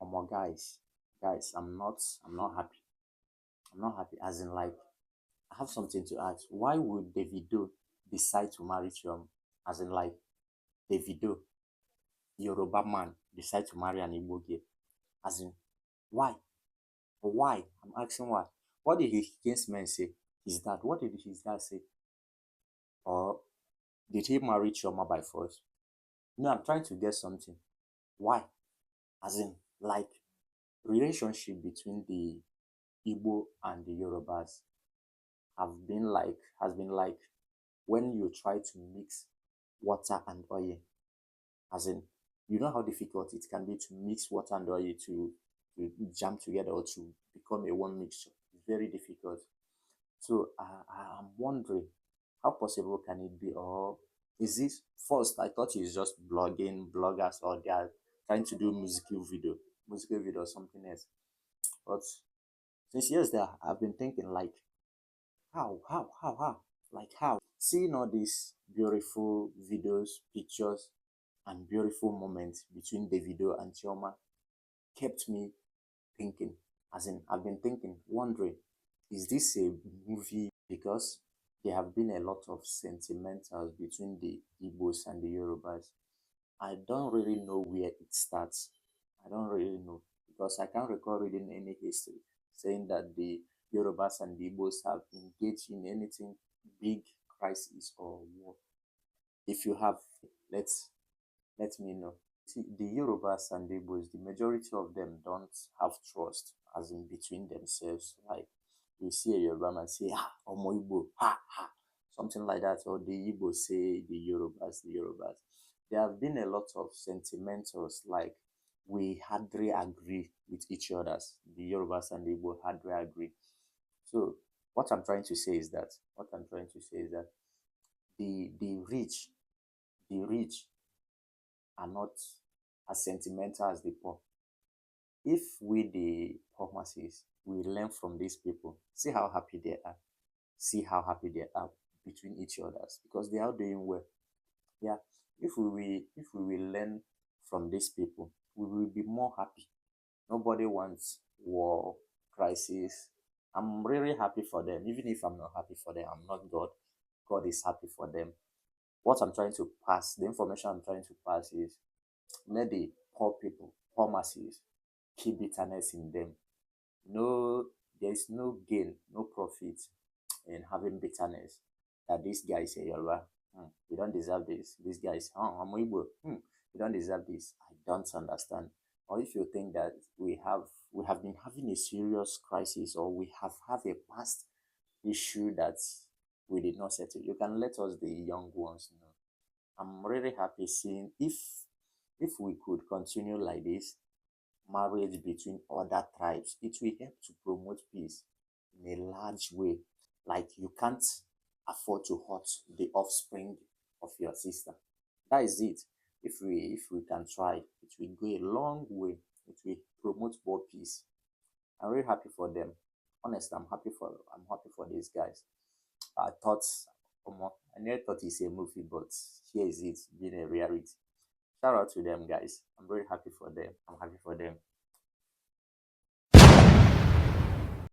Come on, guys, I'm not happy. I'm not happy. As in, like, I have something to ask. Why would Davido decide to marry Chioma? As in, like, Davido, Yoruba man, decide to marry an Igbo girl. As in, why? Why? I'm asking why. What did his kinsman say? His dad. What did his dad say? Or did he marry Chioma by force? No, I'm trying to get something. Why? As in, like, relationship between the Igbo and the Yorubas has been like when you try to mix water and oil. As in, you know how difficult it can be to mix water and oil to jam together or to become a one mixture. It's very difficult. So I'm wondering, how possible can it be? Or is this first? I thought it's just bloggers, or they are trying to do musical video or something else. But since years there, I've been thinking, like, how? Like, how? Seeing all these beautiful videos, pictures, and beautiful moments between Davido and Chioma kept me thinking. As in, I've been thinking, wondering, is this a movie? Because there have been a lot of sentimentals between the Igbos and the Yorubas. I don't really know where it starts. I don't really know because I can't recall reading any history saying that the Yorubas and the Igbos have engaged in anything big crisis or war. If you have, let's let me know. See, the Yorubas and the Igbos, the majority of them don't have trust, as in between themselves. Like, you see a Yoruba man say, "Ah, Omo Igbo, ha ha," something like that, or the Igbo say the Yorubas. There have been a lot of sentimentals, like, we hardly agree with each other's. The Yorubas and the Igbo hardly agree. So what I'm trying to say is that the rich, the rich are not as sentimental as the poor. If we, the poor masses, we learn from these people, see how happy they are, see how happy they are between each others because they are doing well. Yeah, if we will learn from these people, we will be more happy. Nobody wants war, crisis. I'm really happy for them. Even if I'm not happy for them, I'm not God. God is happy for them. What I'm trying to pass, the information I'm trying to pass is, let the poor people, poor masses, keep bitterness in them. No, there is no gain, no profit in having bitterness. That this guy is a Yoruba, we don't deserve this. This guy is, I'm Igbo, we don't deserve this. I don't understand. Or if you think that we have been having a serious crisis, or we have a past issue that we did not settle, you can let us, the young ones, know. I'm really happy seeing, if we could continue like this, marriage between other tribes, it will help to promote peace in a large way. Like, you can't afford to hurt the offspring of your sister. That is it. If we can try, it will go a long way. It will promote more peace. I'm really happy for them. Honestly, I'm happy for these guys. I thought, I never thought it's a movie, but here is it being a reality. Shout out to them, guys. I'm very happy for them. I'm happy for them.